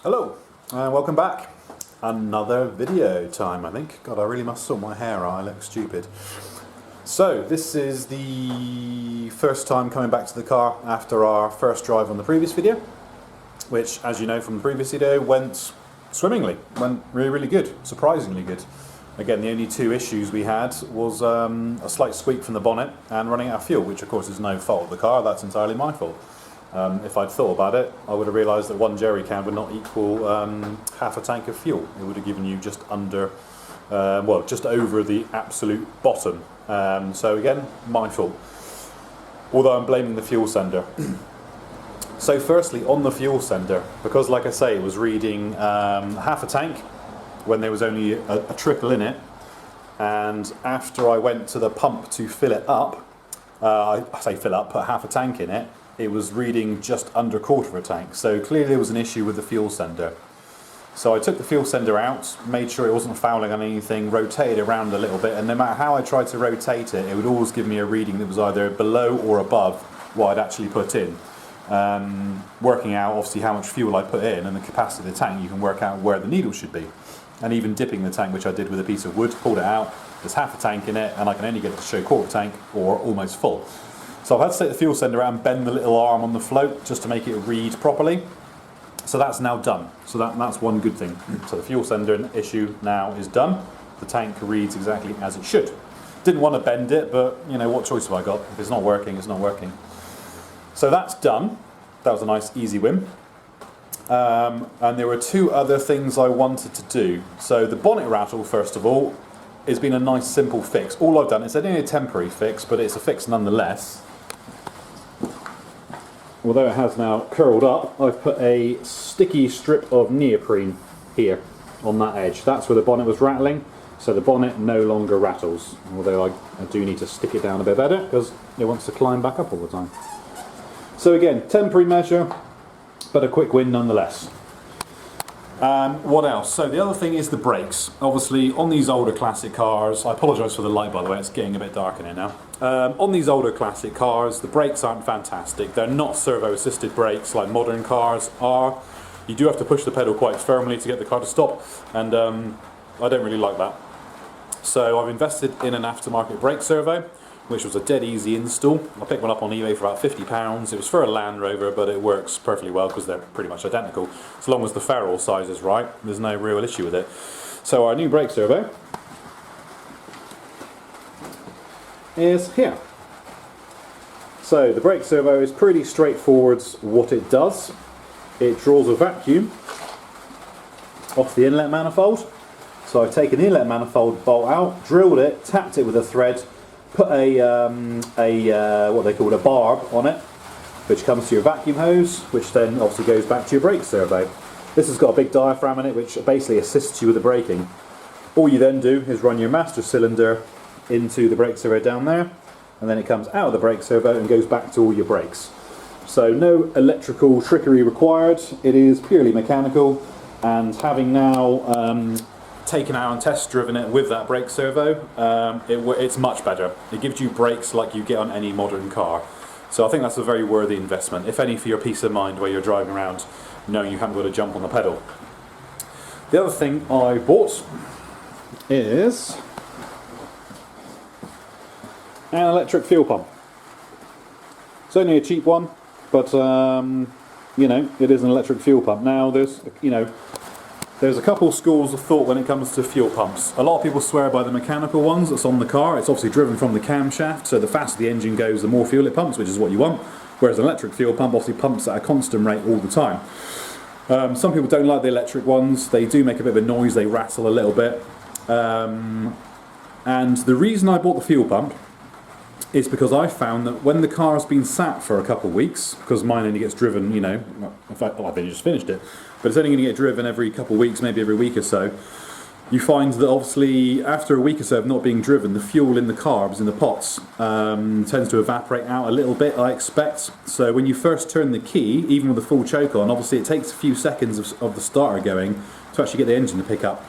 Hello and welcome back. Another video time, I think. God, I really must sort my hair out, I look stupid. So this is the first time coming back to the car after our first drive on the previous video, which, as you know from the previous video, went swimmingly. Went really good, surprisingly good. Again, the only two issues we had was a slight squeak from the bonnet and running out of fuel, which of course is no fault of the car, that's entirely my fault. If I'd thought about it, I would have realised that one jerry can would not equal half a tank of fuel. It would have given you just under, well, just over the absolute bottom. So again, my fault. Although I'm blaming the fuel sender. So firstly, on the fuel sender, because like I say, it was reading half a tank when there was only a trickle in it, and after I went to the pump to fill it up, I say fill up, put half a tank in it, it was reading just under a quarter of a tank. So clearly there was an issue with the fuel sender. So I took the fuel sender out, made sure it wasn't fouling on anything, rotated around a little bit, and no matter how I tried to rotate it, it would always give me a reading that was either below or above what I'd actually put in. Working out obviously how much fuel I put in and the capacity of the tank, you can work out where the needle should be. And even dipping the tank, which I did with a piece of wood, pulled it out, there's half a tank in it, and I can only get it to show quarter tank or almost full. So I've had to take the fuel sender out and bend the little arm on the float just to make it read properly. So that's now done. So that's one good thing. So the fuel sender issue now is done. The tank reads exactly as it should. Didn't want to bend it, but you know, what choice have I got? If it's not working, it's not working. So that's done. That was a nice easy win. And there were two other things I wanted to do. So the bonnet rattle, first of all, has been a nice simple fix. All I've done is only a temporary fix, but it's a fix nonetheless. Although it has now curled up, I've put a sticky strip of neoprene here on that edge. That's where the bonnet was rattling, so the bonnet no longer rattles. Although I do need to stick it down a bit better because it wants to climb back up all the time. So again, temporary measure, but a quick win nonetheless. What else? So the other thing is the brakes. Obviously on these older classic cars, I apologise for the light by the way, it's getting a bit dark in here now. On these older classic cars, the brakes aren't fantastic. They're not servo assisted brakes like modern cars are. You do have to push the pedal quite firmly to get the car to stop, and I don't really like that. So I've invested in an aftermarket brake servo, which was a dead easy install. I picked one up on eBay for about £50. It was for a Land Rover, but it works perfectly well because they're pretty much identical. As long as the ferrule size is right, there's no real issue with it. So our new brake servo is here. So the brake servo is pretty straightforward what it does. It draws a vacuum off the inlet manifold. So I've taken the inlet manifold bolt out, drilled it, tapped it with a thread, put what they call a barb on it, which comes to your vacuum hose, which then obviously goes back to your brake servo. This has got a big diaphragm in it, which basically assists you with the braking. All you then do is run your master cylinder into the brake servo down there, and then it comes out of the brake servo and goes back to all your brakes. So no electrical trickery required, it is purely mechanical, and having now taken out and test driven it with that brake servo, it's much better. It gives you brakes like you get on any modern car. So I think that's a very worthy investment, if any for your peace of mind where you're driving around knowing you haven't got to jump on the pedal. The other thing I bought is an electric fuel pump. It's only a cheap one, but you know, it is an electric fuel pump. Now there's a couple schools of thought when it comes to fuel pumps. A lot of people swear by the mechanical ones that's on the car. It's obviously driven from the camshaft, so the faster the engine goes, the more fuel it pumps, which is what you want. Whereas an electric fuel pump obviously pumps at a constant rate all the time. Some people don't like the electric ones. They do make a bit of a noise, they rattle a little bit. And the reason I bought the fuel pump is because I found that when the car has been sat for a couple of weeks, because mine only gets driven, you know, in fact, I've only just finished it, but it's only going to get driven every couple of weeks, maybe every week or so, you find that obviously after a week or so of not being driven, the fuel in the carbs, in the pots, tends to evaporate out a little bit, I expect. So when you first turn the key, even with a full choke on, obviously it takes a few seconds of the starter going to actually get the engine to pick up.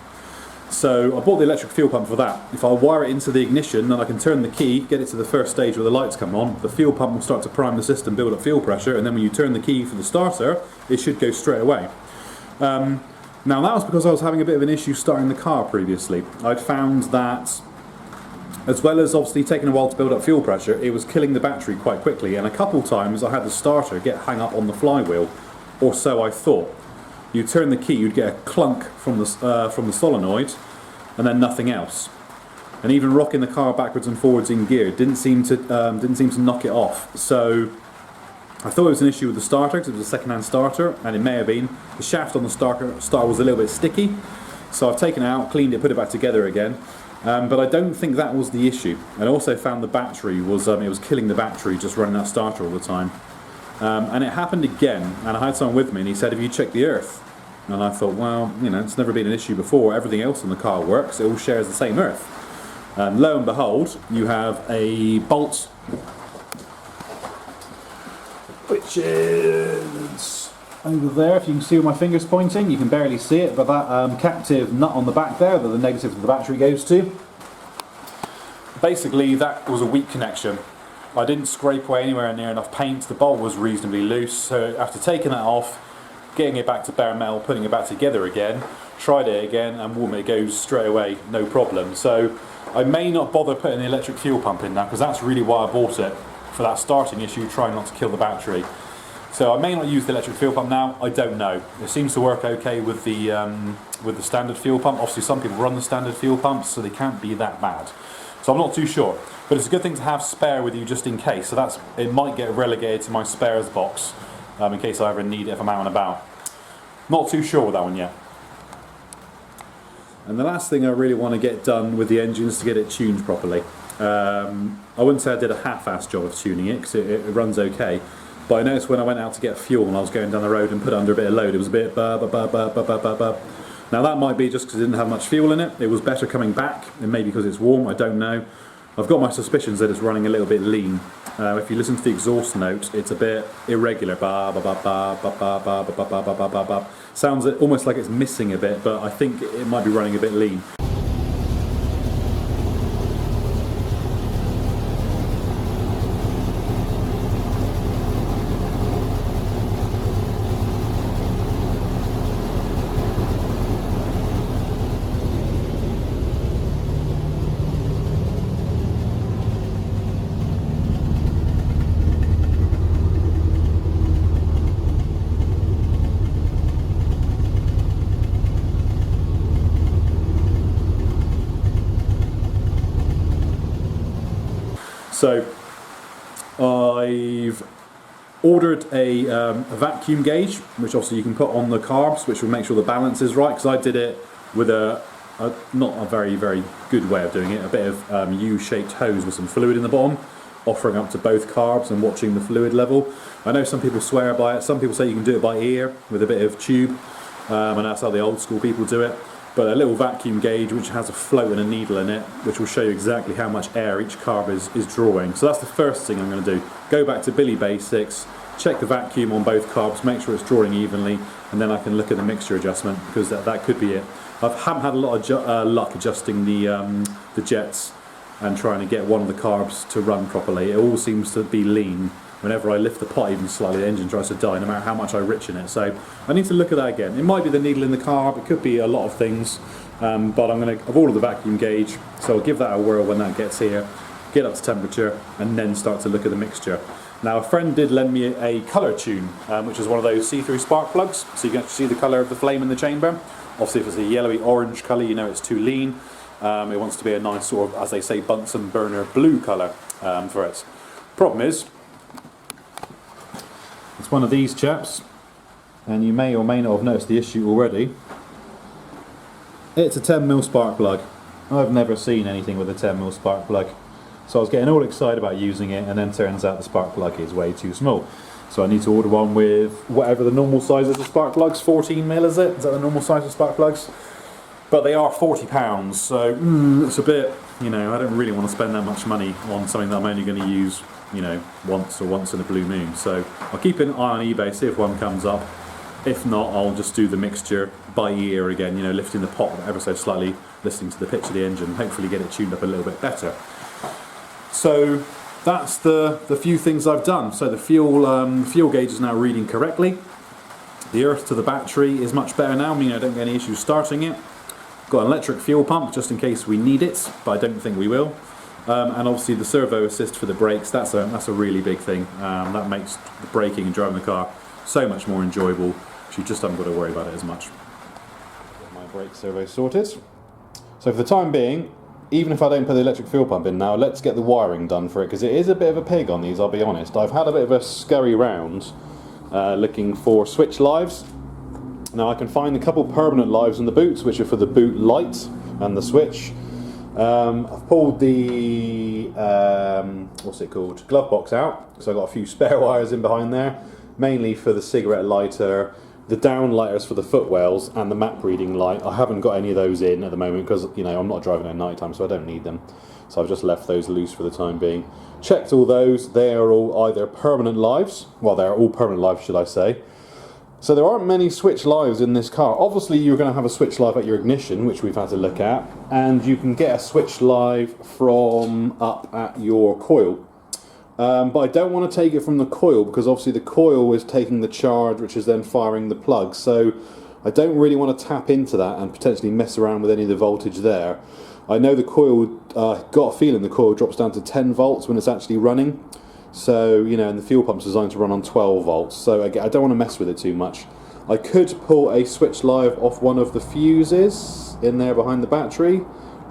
So I bought the electric fuel pump for that. If I wire it into the ignition, then I can turn the key, get it to the first stage where the lights come on, the fuel pump will start to prime the system, build up fuel pressure, and then when you turn the key for the starter, it should go straight away. Now that was because I was having a bit of an issue starting the car previously. I'd found that, as well as obviously taking a while to build up fuel pressure, it was killing the battery quite quickly, and a couple times I had the starter get hung up on the flywheel, or so I thought. You turn the key, you'd get a clunk from the solenoid, and then nothing else. And even rocking the car backwards and forwards in gear didn't seem to knock it off. So I thought it was an issue with the starter, because it was a second-hand starter, and it may have been. The shaft on the starter was a little bit sticky, so I've taken it out, cleaned it, put it back together again. But I don't think that was the issue. And I also found the battery was it was killing the battery just running that starter all the time. And it happened again, and I had someone with me, and he said, "Have you checked the earth?" And I thought, well, you know, it's never been an issue before. Everything else in the car works. It all shares the same earth. And lo and behold, you have a bolt, which is over there. If you can see where my finger's pointing, you can barely see it, but that captive nut on the back there that the negative of the battery goes to, basically that was a weak connection. I didn't scrape away anywhere near enough paint. The bolt was reasonably loose, so after taking that off, getting it back to bare metal, putting it back together again, tried it again, and it goes straight away, no problem. So I may not bother putting the electric fuel pump in now, because that's really why I bought it, for that starting issue, trying not to kill the battery. So I may not use the electric fuel pump now, I don't know. It seems to work okay with the standard fuel pump. Obviously some people run the standard fuel pumps, so they can't be that bad. So I'm not too sure. But it's a good thing to have spare with you just in case. So it might get relegated to my spares box in case I ever need it if I'm out and about. Not too sure with that one yet. And the last thing I really want to get done with the engine is to get it tuned properly. I wouldn't say I did a half-assed job of tuning it, because it runs okay. But I noticed when I went out to get fuel and I was going down the road and put it under a bit of load, it was a bit ba-ba-ba-ba-ba-ba-ba-ba. Now that might be just because it didn't have much fuel in it. It was better coming back, and maybe because it's warm, I don't know. I've got my suspicions that it's running a little bit lean. If you listen to the exhaust note, it's a bit irregular. Ba ba ba ba ba ba ba ba ba ba ba ba ba. Sounds almost like it's missing a bit, but I think it might be running a bit lean. So I've ordered a vacuum gauge, which obviously you can put on the carbs, which will make sure the balance is right, because I did it with not a very, very good way of doing it, a bit of U-shaped hose with some fluid in the bottom, offering up to both carbs and watching the fluid level. I know some people swear by it, some people say you can do it by ear with a bit of tube, and that's how the old school people do it. But a little vacuum gauge which has a float and a needle in it, which will show you exactly how much air each carb is drawing. So that's the first thing I'm going to do. Go back to Billy Basics, check the vacuum on both carbs, make sure it's drawing evenly, and then I can look at the mixture adjustment, because that could be it. I haven't had a lot of luck adjusting the jets and trying to get one of the carbs to run properly. It all seems to be lean. Whenever I lift the pot even slightly, the engine tries to die, no matter how much I rich in it. So I need to look at that again. It might be the needle in the carb, it could be a lot of things, but I've ordered the vacuum gauge, so I'll give that a whirl when that gets here, get up to temperature, and then start to look at the mixture. Now a friend did lend me a colour tune, which is one of those see-through spark plugs, so you can actually see the colour of the flame in the chamber. Obviously if it's a yellowy orange colour, you know it's too lean. It wants to be a nice sort of, as they say, Bunsen burner blue colour for it. Problem is, it's one of these chaps, and you may or may not have noticed the issue already. It's a 10mm spark plug. I've never seen anything with a 10mm spark plug. So I was getting all excited about using it, and then turns out the spark plug is way too small. So I need to order one with whatever the normal size is of spark plugs. 14mm is it? Is that the normal size of spark plugs? But they are £40, so it's a bit, you know, I don't really want to spend that much money on something that I'm only going to use, you know, once in a blue moon. So I'll keep an eye on eBay, see if one comes up. If not, I'll just do the mixture by ear again, you know, lifting the pot ever so slightly, listening to the pitch of the engine, hopefully get it tuned up a little bit better. So that's the few things I've done. So the fuel gauge is now reading correctly. The earth to the battery is much better now, meaning I don't get any issues starting it. Got an electric fuel pump just in case we need it, but I don't think we will. And obviously the servo assist for the brakes, that's a really big thing. That makes the braking and driving the car so much more enjoyable, so you just haven't got to worry about it as much. Get my brake servo sorted. So for the time being, even if I don't put the electric fuel pump in now, let's get the wiring done for it, because it is a bit of a pig on these, I'll be honest. I've had a bit of a scurry round looking for switch lives. Now I can find a couple permanent lives in the boots, which are for the boot light and the switch. I've pulled the, what's it called, glove box out, so I've got a few spare wires in behind there, mainly for the cigarette lighter, the down lighters for the footwells, and the map reading light. I haven't got any of those in at the moment because, you know, I'm not driving at night time, so I don't need them. So I've just left those loose for the time being. Checked all those, they are all either permanent lives, well, they're all permanent lives, should I say. So there aren't many switch lives in this car. Obviously you're going to have a switch live at your ignition, which we've had to look at, and you can get a switch live from up at your coil. But I don't want to take it from the coil, because obviously the coil is taking the charge, which is then firing the plug. So I don't really want to tap into that and potentially mess around with any of the voltage there. I know the coil, got a feeling the coil drops down to 10 volts when it's actually running. So, you know, and the fuel pump's designed to run on 12 volts, so again, I don't want to mess with it too much. I could pull a switch live off one of the fuses in there behind the battery,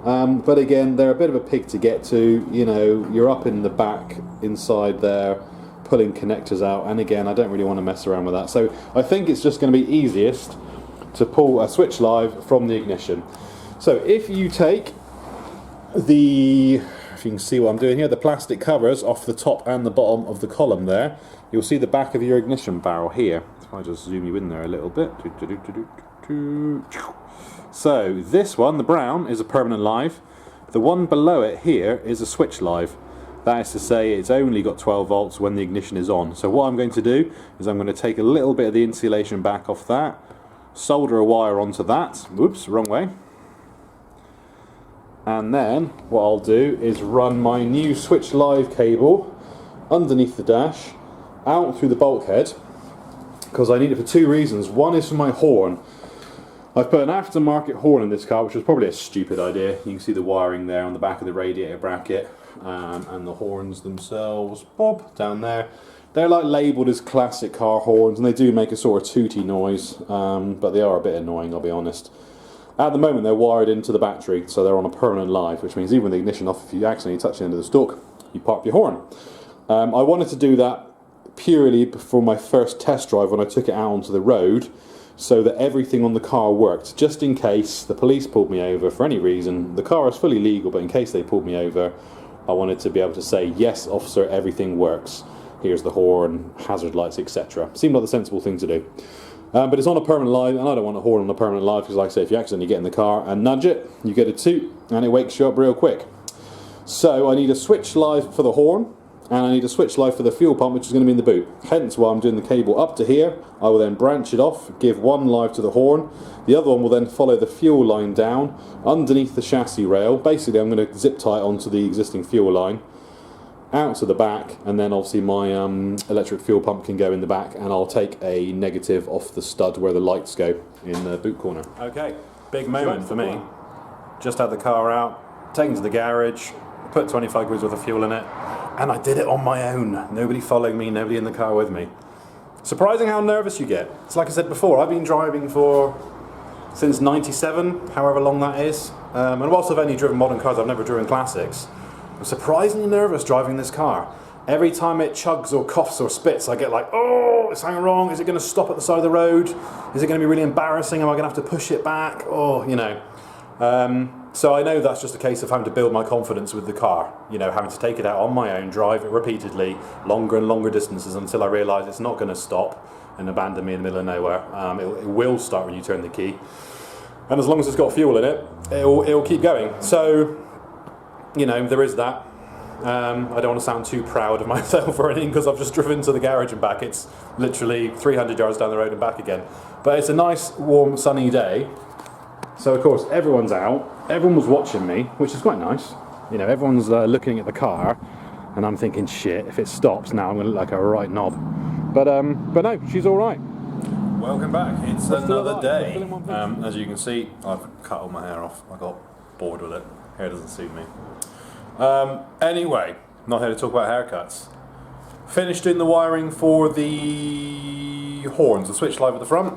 but again, they're a bit of a pig to get to. You know, you're up in the back inside there pulling connectors out, and again, I don't really want to mess around with that. So I think it's just going to be easiest to pull a switch live from the ignition. So if you take the, if you can see what I'm doing here, the plastic covers off the top and the bottom of the column there, you'll see the back of your ignition barrel here. If I just zoom you in there a little bit. So this one, the brown, is a permanent live. The one below it here is a switch live. That is to say, it's only got 12 volts when the ignition is on. So what I'm going to do is I'm going to take a little bit of the insulation back off that, solder a wire onto that, whoops, wrong way. And then what I'll do is run my new switch live cable underneath the dash out through the bulkhead, because I need it for two reasons. One is for my horn. I've put an aftermarket horn in this car, which was probably a stupid idea. You can see the wiring there on the back of the radiator bracket, and the horns themselves, bob, down there. They're like labelled as classic car horns, and they do make a sort of tooty noise, but they are a bit annoying, I'll be honest. At the moment they're wired into the battery, so they're on a permanent live, which means even with the ignition off, if you accidentally touch the end of the stalk, you pop your horn. I wanted to do that purely for my first test drive when I took it out onto the road, so that everything on the car worked, just in case the police pulled me over for any reason. The car is fully legal, but in case they pulled me over, I wanted to be able to say, yes officer, everything works. Here's the horn, hazard lights, etc. Seemed like the sensible thing to do. But it's on a permanent live, and I don't want a horn on a permanent live, because like I say, if you accidentally get in the car and nudge it, you get a toot, and it wakes you up real quick. So I need a switch live for the horn, and I need a switch live for the fuel pump, which is going to be in the boot. Hence why I'm doing the cable up to here. I will then branch it off, give one live to the horn, the other one will then follow the fuel line down underneath the chassis rail. Basically I'm going to zip tie it onto the existing fuel line, out to the back, and then obviously my electric fuel pump can go in the back, and I'll take a negative off the stud where the lights go in the boot corner. Okay, big moment for me. Just had the car out, taken to the garage, put 25 quid worth of fuel in it, and I did it on my own. Nobody following me, nobody in the car with me. Surprising how nervous you get. It's like I said before, I've been driving since 97, however long that is, and whilst I've only driven modern cars, I've never driven classics. I'm surprisingly nervous driving this car. Every time it chugs or coughs or spits, I get like, oh, is something wrong? Is it going to stop at the side of the road? Is it going to be really embarrassing? Am I going to have to push it back? Oh, you know. So I know that's just a case of having to build my confidence with the car. You know, having to take it out on my own, drive it repeatedly, longer and longer distances until I realise it's not going to stop and abandon me in the middle of nowhere. It will start when you turn the key. And as long as it's got fuel in it, it'll keep going. So, you know, there is that. I don't want to sound too proud of myself or anything, because I've just driven to the garage and back. It's literally 300 yards down the road and back again. But it's a nice, warm, sunny day. So, of course, everyone's out. Everyone was watching me, which is quite nice. You know, everyone's looking at the car, and I'm thinking, shit, if it stops now, I'm going to look like a right knob. But no, she's all right. Welcome back. It's another day. As you can see, I've cut all my hair off. I got bored with it. Hair doesn't suit me. Anyway, not here to talk about haircuts. Finished in the wiring for the horns, the switch light at the front.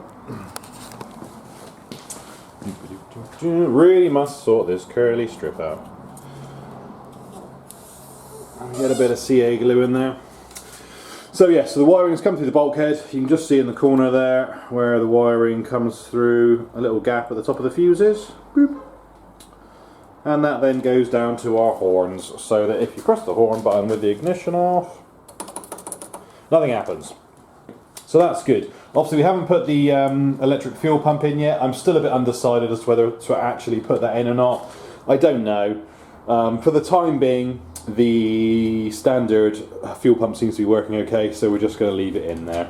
Really must sort this curly strip out. Get a bit of CA glue in there. So yeah, so the wiring has come through the bulkhead. You can just see in the corner there where the wiring comes through a little gap at the top of the fuses. Boop. And that then goes down to our horns, so that if you press the horn button with the ignition off, nothing happens. So that's good. Obviously we haven't put the electric fuel pump in yet. I'm still a bit undecided as to whether to actually put that in or not. I don't know. For the time being, the standard fuel pump seems to be working okay, so we're just going to leave it in there.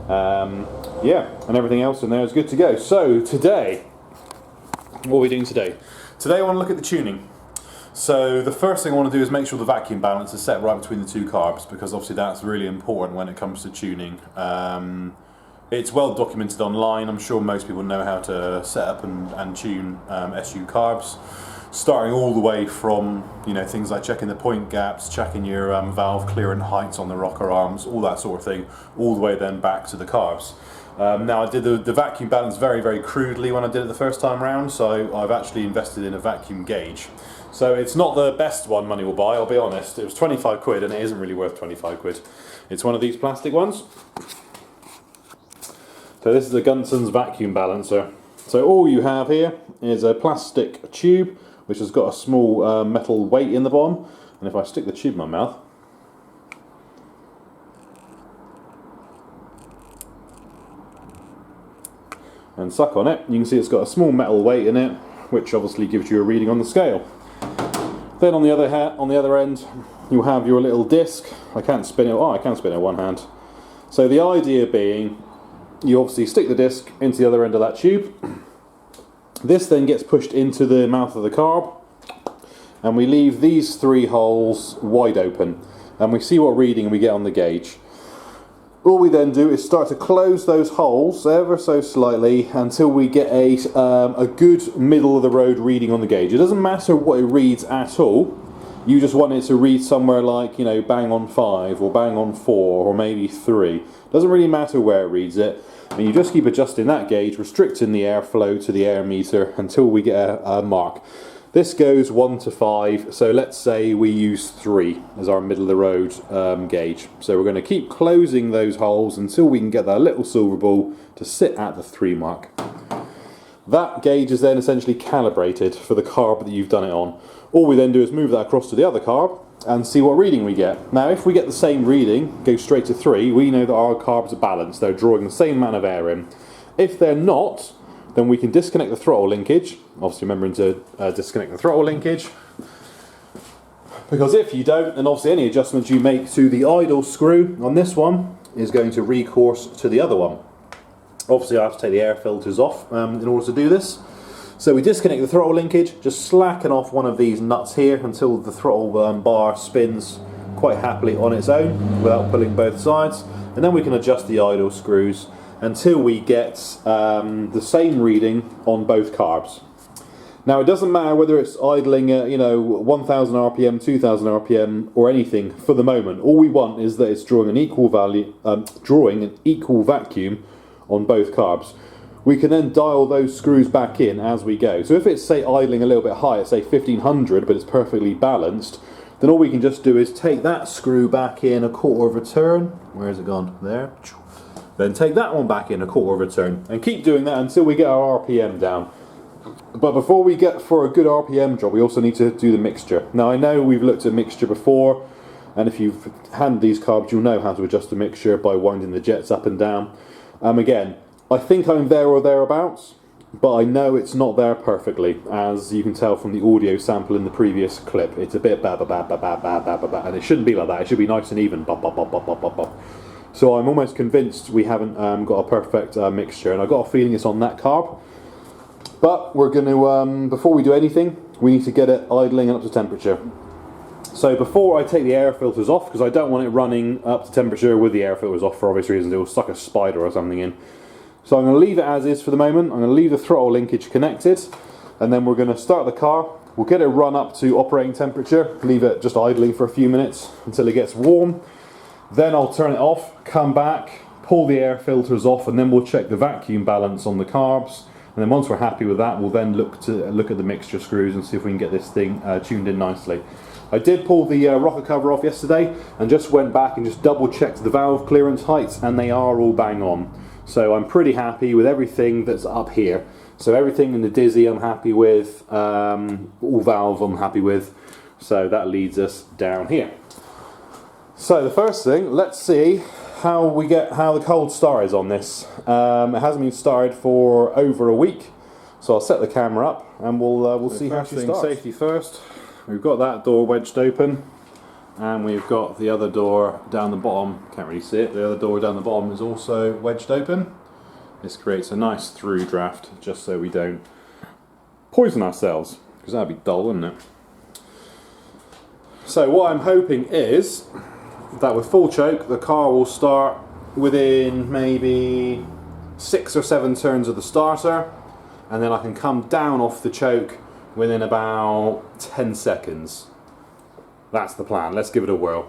Yeah, and everything else in there is good to go. So today, what are we doing today? Today I want to look at the tuning. So the first thing I want to do is make sure the vacuum balance is set right between the two carbs, because obviously that's really important when it comes to tuning. It's well documented online. I'm sure most people know how to set up and tune SU carbs. Starting all the way from, you know, things like checking the point gaps, checking your valve clearance heights on the rocker arms, all that sort of thing, all the way then back to the carbs. Now I did the vacuum balance very, very crudely when I did it the first time round, so I've actually invested in a vacuum gauge. So it's not the best one money will buy, I'll be honest. It was 25 quid and it isn't really worth 25 quid. It's one of these plastic ones. So this is a Gunson's vacuum balancer. So all you have here is a plastic tube which has got a small metal weight in the bottom, and if I stick the tube in my mouth, and suck on it, you can see it's got a small metal weight in it, which obviously gives you a reading on the scale. Then on the other end, you have your little disc. I can't spin it. Oh, I can spin it with one hand. So the idea being, you obviously stick the disc into the other end of that tube. This then gets pushed into the mouth of the carb, and we leave these three holes wide open, and we see what reading we get on the gauge. All we then do is start to close those holes ever so slightly until we get a good middle of the road reading on the gauge. It doesn't matter what it reads at all. You just want it to read somewhere like, you know, bang on 5 or bang on 4 or maybe 3. Doesn't really matter where it reads it. And you just keep adjusting that gauge, restricting the airflow to the air meter until we get a mark. This goes 1 to 5, so let's say we use 3 as our middle of the road gauge. So we're going to keep closing those holes until we can get that little silver ball to sit at the 3 mark. That gauge is then essentially calibrated for the carb that you've done it on. All we then do is move that across to the other carb and see what reading we get. Now if we get the same reading, go straight to 3, we know that our carbs are balanced, they're drawing the same amount of air in. If they're not, then we can disconnect the throttle linkage, obviously remembering to disconnect the throttle linkage, because if you don't, then obviously any adjustments you make to the idle screw on this one is going to recourse to the other one. Obviously I have to take the air filters off in order to do this. So we disconnect the throttle linkage, just slacken off one of these nuts here until the throttle bar spins quite happily on its own without pulling both sides, and then we can adjust the idle screws until we get the same reading on both carbs. Now it doesn't matter whether it's idling at 1000 RPM, 2000 RPM or anything for the moment. All we want is that it's drawing an equal vacuum on both carbs. We can then dial those screws back in as we go. So if it's, say, idling a little bit high at, say, 1500, but it's perfectly balanced, then all we can just do is take that screw back in a quarter of a turn. Where has it gone? There. Then take that one back in a quarter of a turn, and keep doing that until we get our RPM down. But before we get for a good RPM drop, we also need to do the mixture. Now I know we've looked at mixture before, and if you've handled these carbs, you'll know how to adjust the mixture by winding the jets up and down. Again, I think I'm there or thereabouts, but I know it's not there perfectly, as you can tell from the audio sample in the previous clip. It's a bit and it shouldn't be like that. It should be nice and even. So I'm almost convinced we haven't got a perfect mixture, and I've got a feeling it's on that carb. But we're going to, before we do anything, we need to get it idling and up to temperature. So before I take the air filters off, because I don't want it running up to temperature with the air filters off for obvious reasons, it will suck a spider or something in. So I'm going to leave it as is for the moment. I'm going to leave the throttle linkage connected, and then we're going to start the car. We'll get it run up to operating temperature, leave it just idling for a few minutes until it gets warm. Then I'll turn it off, come back, pull the air filters off, and then we'll check the vacuum balance on the carbs. And then once we're happy with that, we'll then look at the mixture screws and see if we can get this thing tuned in nicely. I did pull the rocker cover off yesterday and just went back and just double checked the valve clearance heights, and they are all bang on. So I'm pretty happy with everything that's up here. So everything in the dizzy I'm happy with, all valve I'm happy with. So that leads us down here. So the first thing, let's see how the cold start is on this. It hasn't been started for over a week. So I'll set the camera up and we'll see how she starts. Safety first. We've got that door wedged open, and we've got the other door down the bottom. Can't really see it. The other door down the bottom is also wedged open. This creates a nice through draft, just so we don't poison ourselves, because that'd be dull, wouldn't it? So what I'm hoping is that with full choke, the car will start within maybe 6 or 7 turns of the starter, and then I can come down off the choke within about 10 seconds. That's the plan. Let's give it a whirl.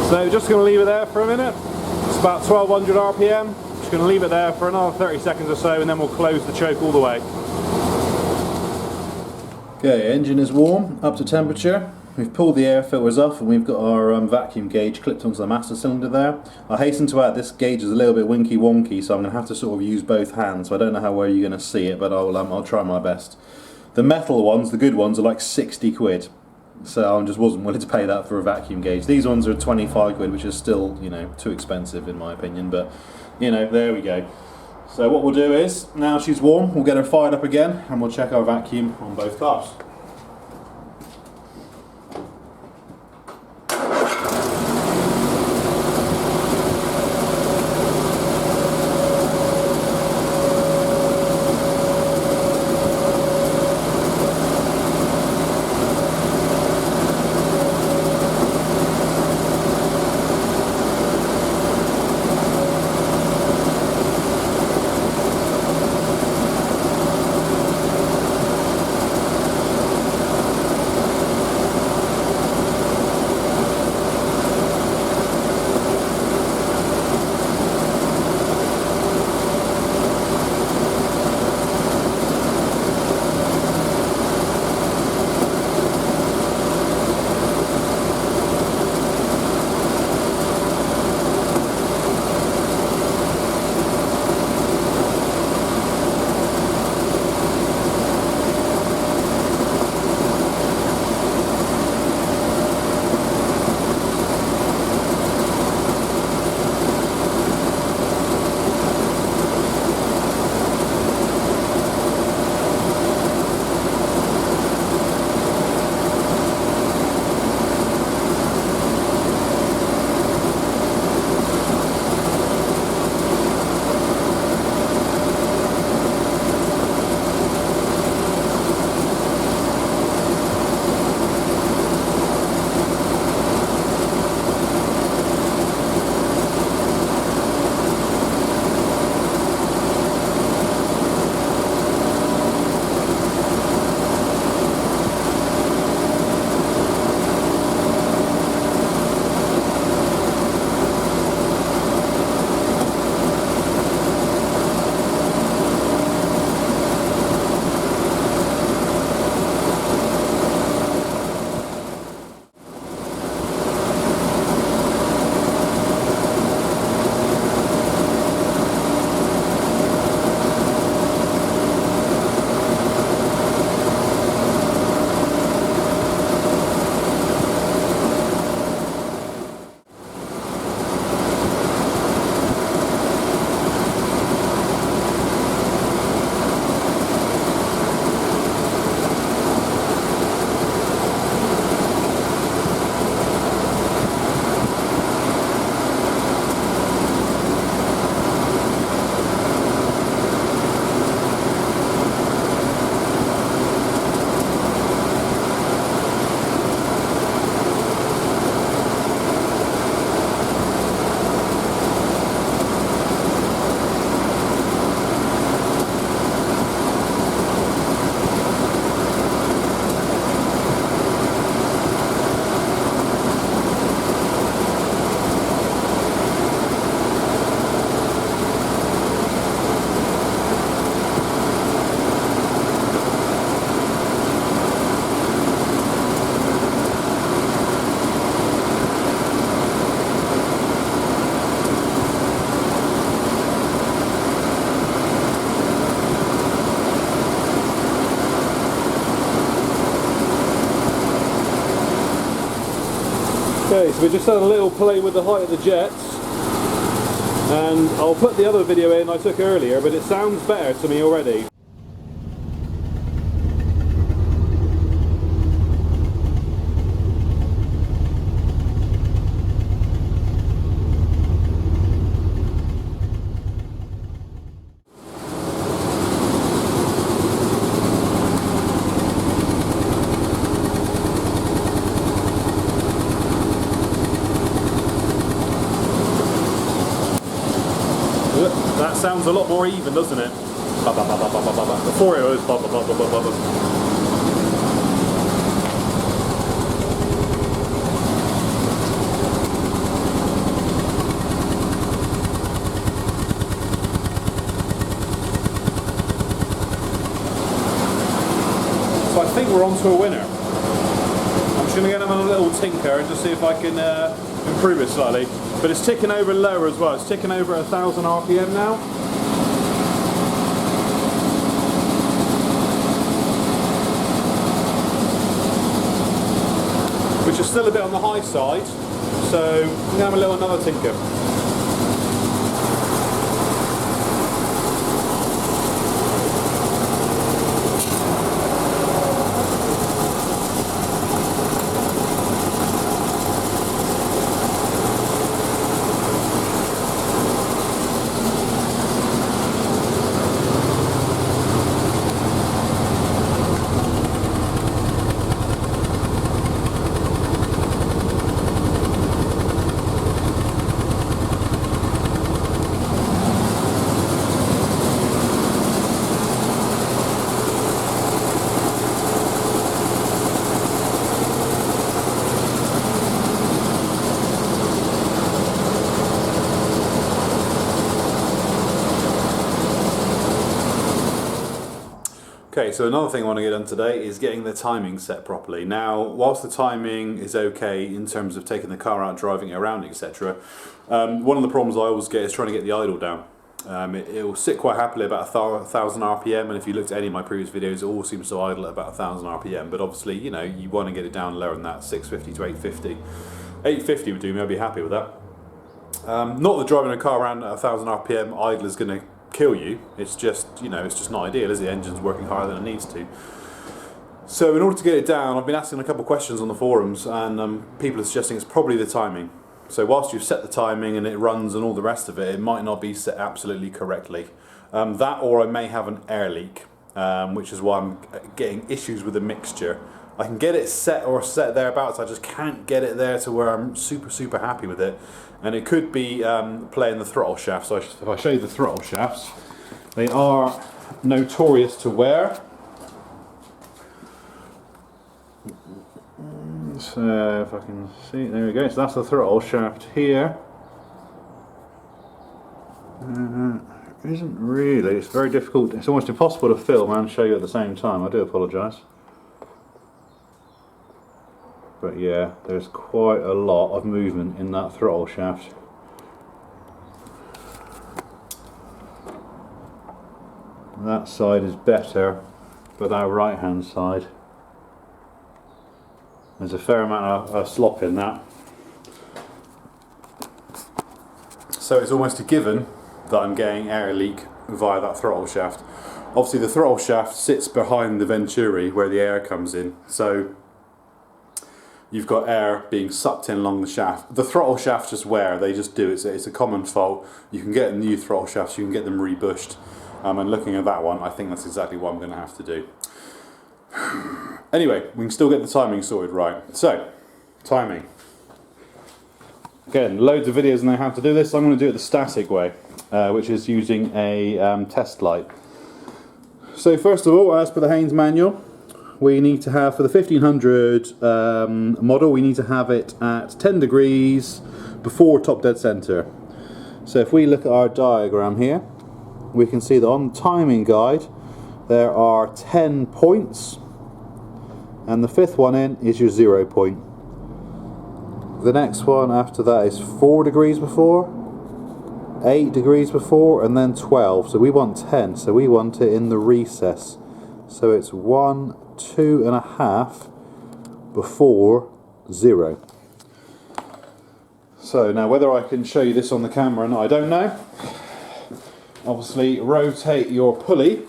So just going to leave it there for a minute. It's about 1200 RPM. Just going to leave it there for another 30 seconds or so, and then we'll close the choke all the way. Okay, engine is warm, up to temperature. We've pulled the air filters off, and we've got our vacuum gauge clipped onto the master cylinder there. I hasten to add, this gauge is a little bit winky wonky, so I'm going to have to sort of use both hands. So I don't know how well you're going to see it, but I'll try my best. The metal ones, the good ones, are like 60 quid. So I just wasn't willing to pay that for a vacuum gauge. These ones are 25 quid, which is still, you know, too expensive in my opinion, but, you know, there we go. So what we'll do is, now she's warm, we'll get her fired up again, and we'll check our vacuum on both cars. Okay, so we just had a little play with the height of the jets, and I'll put the other video in I took earlier, but it sounds better to me already. That sounds a lot more even, doesn't it? Before it was So I think we're on to a winner. I'm just going to get them on a little tinker and just see if I can improve it slightly. But it's ticking over lower as well. It's ticking over 1,000 RPM now. Which is still a bit on the high side. So I'm going to have another tinker. Okay, so another thing I want to get done today is getting the timing set properly. Now, whilst the timing is okay in terms of taking the car out, driving it around, etc., one of the problems I always get is trying to get the idle down. It will sit quite happily about 1,000 RPM, and if you looked at any of my previous videos, it all seems to idle at about 1,000 RPM, but obviously, you know, you want to get it down lower than that, 650 to 850. 850 would do me, I'd be happy with that. Not that driving a car around at 1,000 RPM idle is going to kill you, it's just, you know, it's just not ideal, is it? The engine's working harder than it needs to. So in order to get it down, I've been asking a couple of questions on the forums, and people are suggesting it's probably the timing. So whilst you've set the timing and it runs and all the rest of it, it might not be set absolutely correctly. That, or I may have an air leak, which is why I'm getting issues with the mixture. I can get it set thereabouts, I just can't get it there to where I'm super happy with it. And it could be playing the throttle shaft. So if I show you the throttle shafts, they are notorious to wear. So if I can see, there we go. So that's the throttle shaft here. Isn't really. It's very difficult. It's almost impossible to film and show you at the same time. I do apologise. But yeah, there's quite a lot of movement in that throttle shaft. That side is better, but that right hand side, there's a fair amount of slop in that. So it's almost a given that I'm getting air leak via that throttle shaft. Obviously the throttle shaft sits behind the venturi where the air comes in, so you've got air being sucked in along the shaft. The throttle shafts just wear, they just do. It's a common fault. You can get new throttle shafts, you can get them rebushed. And looking at that one, I think that's exactly what I'm going to have to do. Anyway, we can still get the timing sorted right. So, timing. Again, loads of videos on how to do this. I'm going to do it the static way, which is using a test light. So first of all, as per the Haynes manual, we need to have, for the 1500 model, we need to have it at 10 degrees before top dead center. So if we look at our diagram here, we can see that on the timing guide there are 10 points, and the fifth one in is your 0 point. The next one after that is 4 degrees before, 8 degrees before, and then 12. So we want 10, so we want it in the recess. So it's 1, 2.5 before 0. So now whether I can show you this on the camera or not, I don't know. Obviously rotate your pulley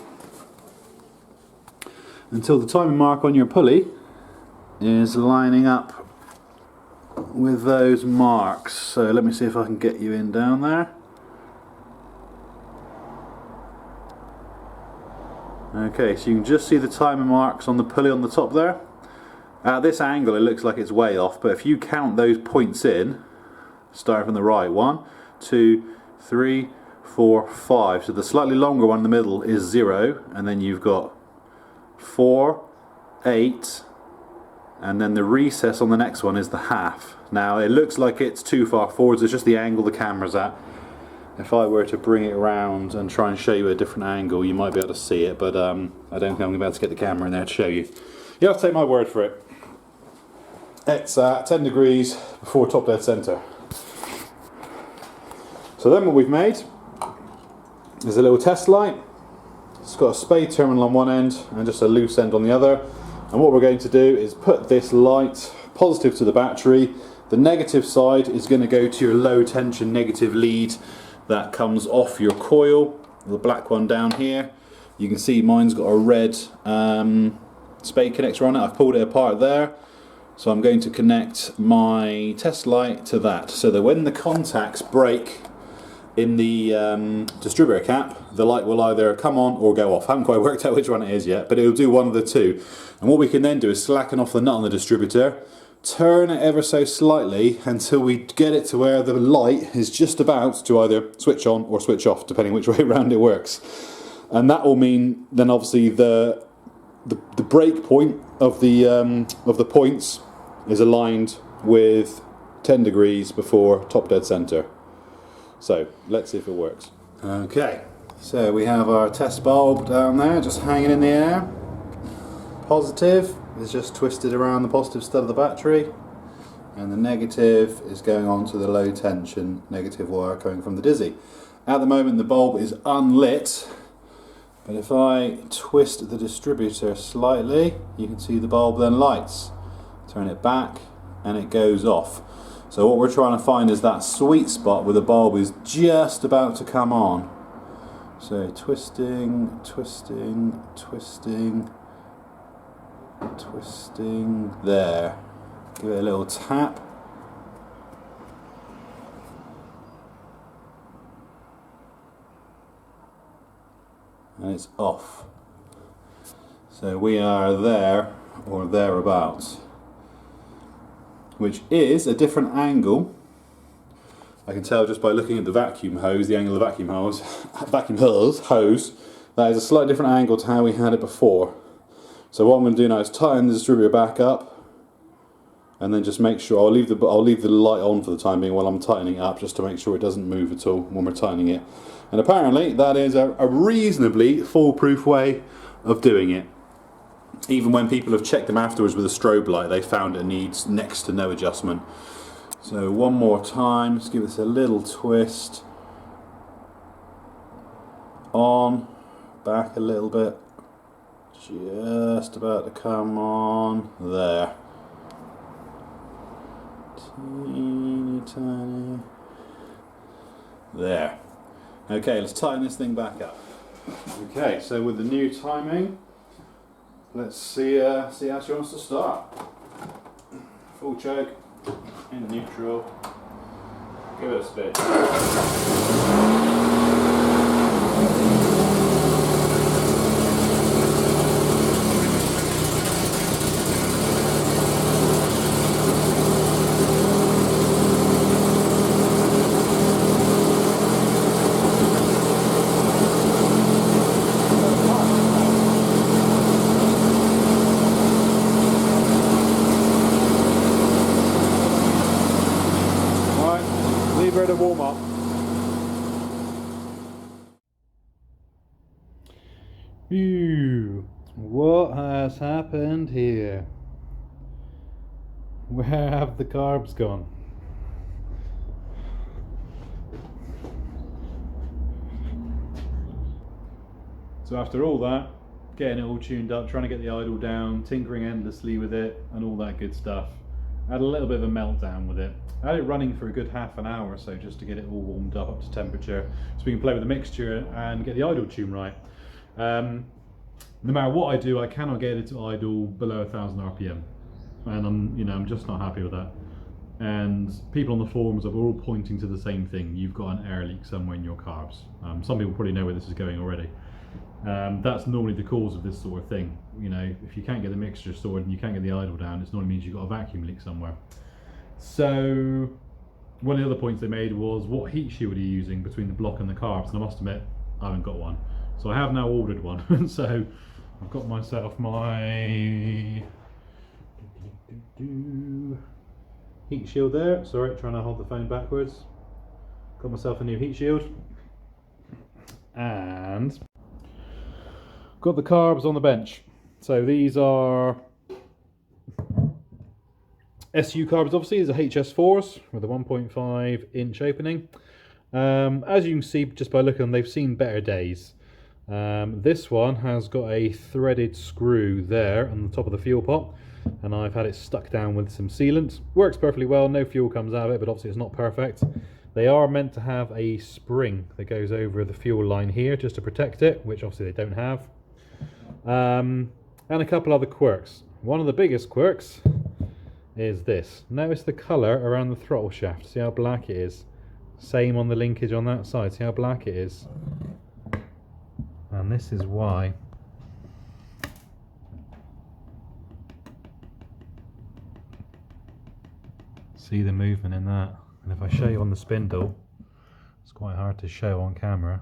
until the timing mark on your pulley is lining up with those marks. So let me see if I can get you in down there. Okay, so you can just see the timer marks on the pulley on the top there. At this angle it looks like it's way off, but if you count those points in, starting from the right, 1, 2, 3, 4, 5. So the slightly longer one in the middle is 0, and then you've got 4, 8, and then the recess on the next one is the half. Now it looks like it's too far forwards, it's just the angle the camera's at. If I were to bring it around and try and show you a different angle, you might be able to see it, but I don't think I'm going to be able to get the camera in there to show you. You have to take my word for it. It's 10 degrees before top dead centre. So then what we've made is a little test light. It's got a spade terminal on one end and just a loose end on the other. And what we're going to do is put this light positive to the battery. The negative side is going to go to your low tension negative lead that comes off your coil, the black one down here. You can see mine's got a red spade connector on it. I've pulled it apart there. So I'm going to connect my test light to that, so that when the contacts break in the distributor cap, the light will either come on or go off. I haven't quite worked out which one it is yet, but it'll do one of the two. And what we can then do is slacken off the nut on the distributor, turn it ever so slightly until we get it to where the light is just about to either switch on or switch off, depending which way around it works. And that will mean then obviously the break point of the points is aligned with 10 degrees before top dead center. So let's see if it works. Okay, so we have our test bulb down there just hanging in the air. Positive is just twisted around the positive stud of the battery, and the negative is going on to the low tension negative wire coming from the dizzy. At the moment the bulb is unlit, but if I twist the distributor slightly, you can see the bulb then lights. Turn it back and it goes off. So what we're trying to find is that sweet spot where the bulb is just about to come on. So twisting, twisting, twisting, twisting, there. Give it a little tap. And it's off. So we are there or thereabouts, which is a different angle. I can tell just by looking at the vacuum hose, the angle of the vacuum hose, that is a slightly different angle to how we had it before. So what I'm going to do now is tighten the distributor back up, and then just make sure I'll leave the light on for the time being while I'm tightening it up, just to make sure it doesn't move at all when we're tightening it. And apparently that is a reasonably foolproof way of doing it. Even when people have checked them afterwards with a strobe light, they found it needs next to no adjustment. So one more time, let's give this a little twist. On, back a little bit, just about to come on, there. Teeny tiny. There. Okay, let's tighten this thing back up. Okay, so with the new timing, let's see how she wants to start. Full choke, in neutral, give it a spin. Leave her to warm up. Phew, what has happened here? Where have the carbs gone? So after all that, getting it all tuned up, trying to get the idle down, tinkering endlessly with it and all that good stuff, I had a little bit of a meltdown with it. I had it running for a good half an hour or so just to get it all warmed up to temperature, so we can play with the mixture and get the idle tune right. No matter what I do, I cannot get it to idle below 1,000 RPM, and I'm just not happy with that. And people on the forums are all pointing to the same thing: you've got an air leak somewhere in your carbs. Some people probably know where this is going already. That's normally the cause of this sort of thing. If you can't get the mixture sorted and you can't get the idle down, it normally means you've got a vacuum leak somewhere. So one of the other points they made was, what heat shield are you using between the block and the carbs? And I must admit, I haven't got one. So I have now ordered one. So I've got myself my heat shield there. Sorry, trying to hold the phone backwards. Got myself a new heat shield. And got the carbs on the bench. So these are SU carbs, obviously. These are HS4s with a 1.5 inch opening. As you can see just by looking at them, they've seen better days. This one has got a threaded screw there on the top of the fuel pot, and I've had it stuck down with some sealant. Works perfectly well, no fuel comes out of it, but obviously it's not perfect. They are meant to have a spring that goes over the fuel line here just to protect it, which obviously they don't have. And a couple other quirks. One of the biggest quirks is this. Notice the colour around the throttle shaft. See how black it is? Same on the linkage on that side. See how black it is? And this is why. See the movement in that? And if I show you on the spindle, it's quite hard to show on camera.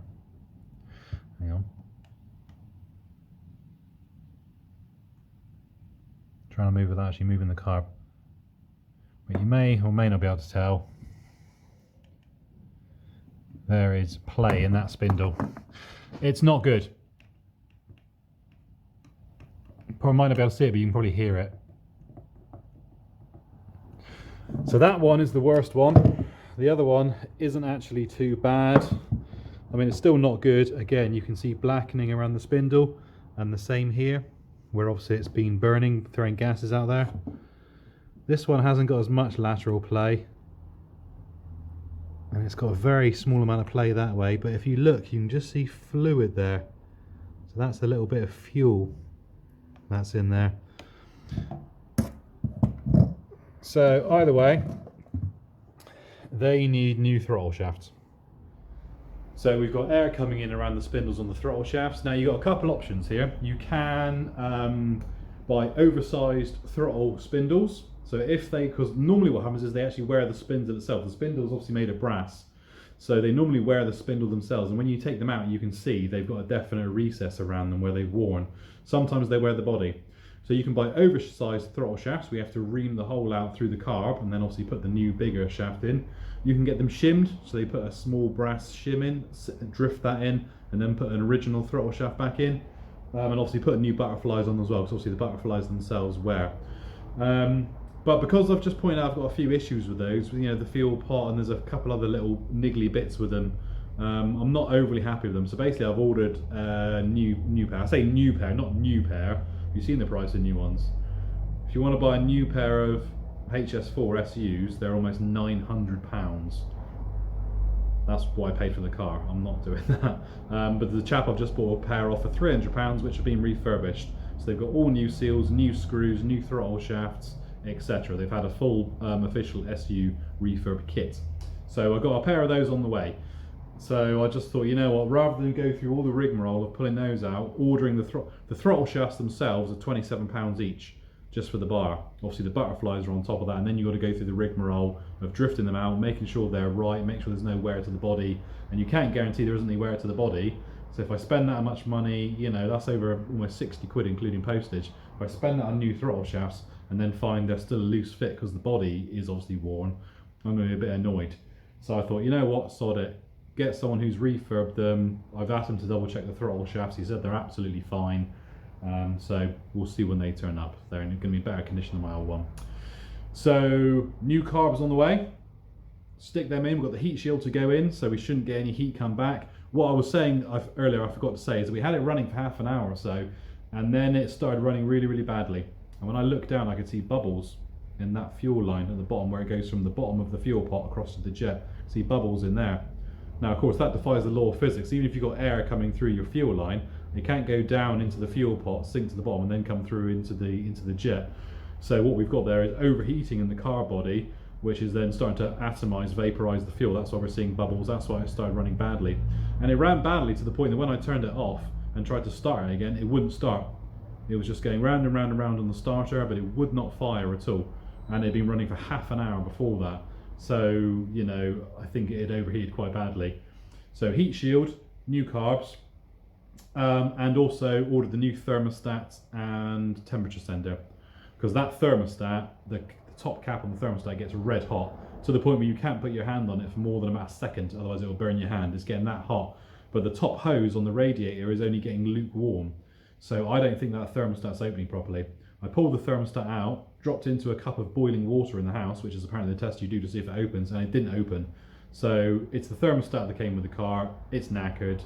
Hang on. Trying to move without actually moving the carb. But you may or may not be able to tell, there is play in that spindle. It's not good. Probably might not be able to see it, but you can probably hear it. So that one is the worst one. The other one isn't actually too bad. I mean, it's still not good. Again, you can see blackening around the spindle, and the same here, where obviously it's been burning, throwing gases out there. This one hasn't got as much lateral play, and it's got a very small amount of play that way, but if you look, you can just see fluid there. So that's a little bit of fuel that's in there. So either way, they need new throttle shafts. So we've got air coming in around the spindles on the throttle shafts. Now you've got a couple options here. You can buy oversized throttle spindles. So because normally what happens is they actually wear the spindle itself. The spindle is obviously made of brass, so they normally wear the spindle themselves. And when you take them out, you can see they've got a definite recess around them where they've worn. Sometimes they wear the body. So you can buy oversized throttle shafts. We have to ream the hole out through the carb and then obviously put the new bigger shaft in. You can get them shimmed, so they put a small brass shim in, drift that in, and then put an original throttle shaft back in. And obviously put new butterflies on as well, because obviously the butterflies themselves wear. But because I've just pointed out I've got a few issues with those, the fuel pot, and there's a couple other little niggly bits with them, I'm not overly happy with them. So basically I've ordered a new pair. I say new pair, not new pair. You've seen the price of new ones. If you want to buy a new pair of HS4 SUs, they're almost £900. That's what I paid for the car. I'm not doing that. But the chap I've just bought a pair off for £300, which have been refurbished. So they've got all new seals, new screws, new throttle shafts, etc. They've had a full official SU refurb kit. So I got a pair of those on the way. So I just thought, you know what, rather than go through all the rigmarole of pulling those out, ordering the throttle shafts themselves are £27 each, just for the bar. Obviously the butterflies are on top of that, and then you've got to go through the rigmarole of drifting them out, making sure they're right, make sure there's no wear to the body, and you can't guarantee there isn't any wear to the body. So if I spend that much money, that's over almost 60 quid including postage. If I spend that on new throttle shafts and then find they're still a loose fit because the body is obviously worn, I'm going to be a bit annoyed. So I thought, you know what, sod it. Get someone who's refurbed them. I've asked him to double check the throttle shafts. He said they're absolutely fine. So we'll see when they turn up. They're going to be in better condition than my old one. So new carbs on the way. Stick them in. We've got the heat shield to go in, so we shouldn't get any heat come back. What I was saying earlier, I forgot to say, is that we had it running for half an hour or so, and then it started running really, really badly. And when I looked down, I could see bubbles in that fuel line at the bottom where it goes from the bottom of the fuel pot across to the jet. See bubbles in there. Now of course that defies the law of physics. Even if you've got air coming through your fuel line, it can't go down into the fuel pot, sink to the bottom and then come through into the jet. So what we've got there is overheating in the car body, which is then starting to atomize, vaporize the fuel. That's why we're seeing bubbles. That's why it started running badly. And it ran badly to the point that when I turned it off and tried to start it again, it wouldn't start. It was just going round and round and round on the starter, but it would not fire at all. And it had been running for half an hour before that. So, you know, I think it had overheated quite badly. So heat shield, new carbs, and also ordered the new thermostat and temperature sender. Because that thermostat, the top cap on the thermostat gets red hot to the point where you can't put your hand on it for more than about a second, otherwise it will burn your hand. It's getting that hot. But the top hose on the radiator is only getting lukewarm. So I don't think that thermostat's opening properly. I pulled the thermostat out, dropped into a cup of boiling water in the house, which is apparently the test you do to see if it opens, and it didn't open. So it's the thermostat that came with the car, it's knackered.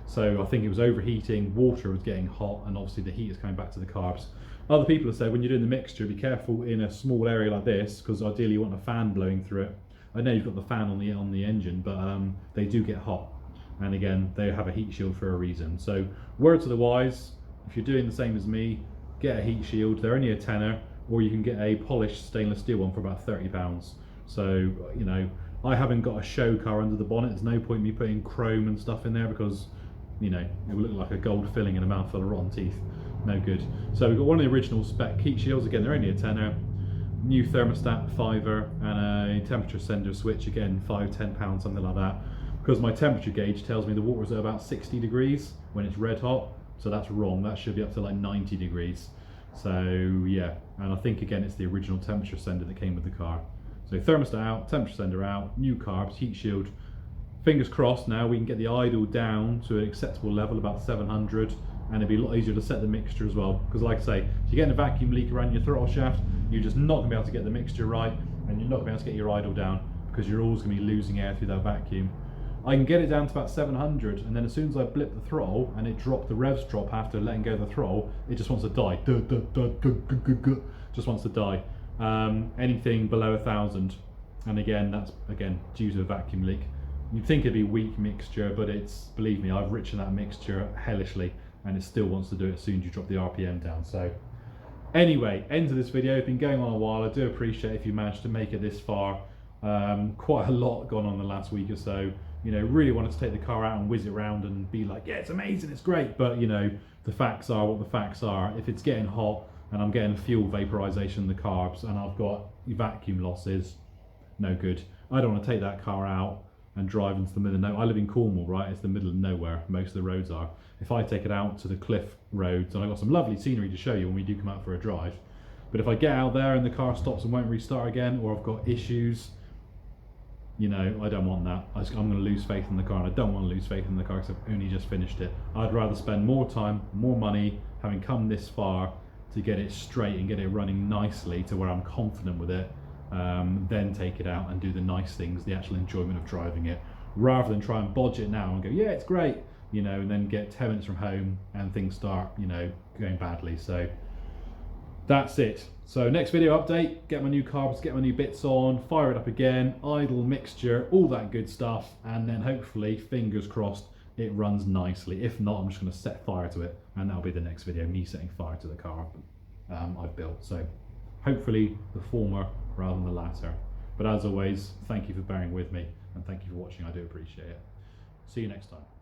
So I think it was overheating, water was getting hot, and obviously the heat is coming back to the carbs. Other people have said when you're doing the mixture, be careful in a small area like this, because ideally you want a fan blowing through it. I know you've got the fan on the engine, but they do get hot. And again, they have a heat shield for a reason. So word to the wise, if you're doing the same as me, get a heat shield. They're only a tenner, or you can get a polished stainless steel one for about £30. So, you know, I haven't got a show car under the bonnet. There's no point in me putting chrome and stuff in there because, you know, it will look like a gold filling in a mouthful of rotten teeth. No good. So we've got one of the original spec heat shields. Again, they're only a tenner. New thermostat, £5, and a temperature sender switch, again, £5–10, something like that. Because my temperature gauge tells me the water's at about 60 degrees when it's red hot. So that's wrong. That should be up to like 90 degrees. So yeah, and I think again it's the original temperature sender that came with the car. So thermostat out, temperature sender out, new carbs, heat shield. Fingers crossed now we can get the idle down to an acceptable level, about 700, and it'd be a lot easier to set the mixture as well. Because like I say, if you're getting a vacuum leak around your throttle shaft, you're just not going to be able to get the mixture right, and you're not going to be able to get your idle down because you're always going to be losing air through that vacuum. I can get it down to about 700, and then as soon as I blip the throttle and it dropped, the revs drop after letting go of the throttle, it just wants to die. Just wants to die. Anything below 1,000, and again, that's due to a vacuum leak. You'd think it'd be weak mixture, but it's, believe me, I've richened that mixture hellishly, and it still wants to do it as soon as you drop the RPM down. So anyway, end of this video. It's been going on a while. I do appreciate if you managed to make it this far. Quite a lot gone on the last week or so. You know, really wanted to take the car out and whiz it around and be like, yeah, it's amazing, it's great. But you know, the facts are what the facts are. If it's getting hot and I'm getting fuel vaporization in the carbs and I've got vacuum losses, no good. I don't want to take that car out and drive into the middle of nowhere. I live in Cornwall, right? It's the middle of nowhere. Most of the roads are. If I take it out to the cliff roads, and I've got some lovely scenery to show you when we do come out for a drive, but if I get out there and the car stops and won't restart again, or I've got issues, you know, I don't want that. I'm going to lose faith in the car, and I don't want to lose faith in the car because I've only just finished it. I'd rather spend more time, more money, having come this far to get it straight and get it running nicely to where I'm confident with it, then take it out and do the nice things, the actual enjoyment of driving it, rather than try and bodge it now and go, yeah, it's great, you know, and then get 10 minutes from home and things start, you know, going badly. So that's it. So next video update, get my new carbs, get my new bits on, fire it up again, idle mixture, all that good stuff, and then hopefully, fingers crossed, it runs nicely. If not, I'm just going to set fire to it, and that'll be the next video, me setting fire to the car I've built. So hopefully the former rather than the latter. But as always, thank you for bearing with me, and thank you for watching. I do appreciate it. See you next time.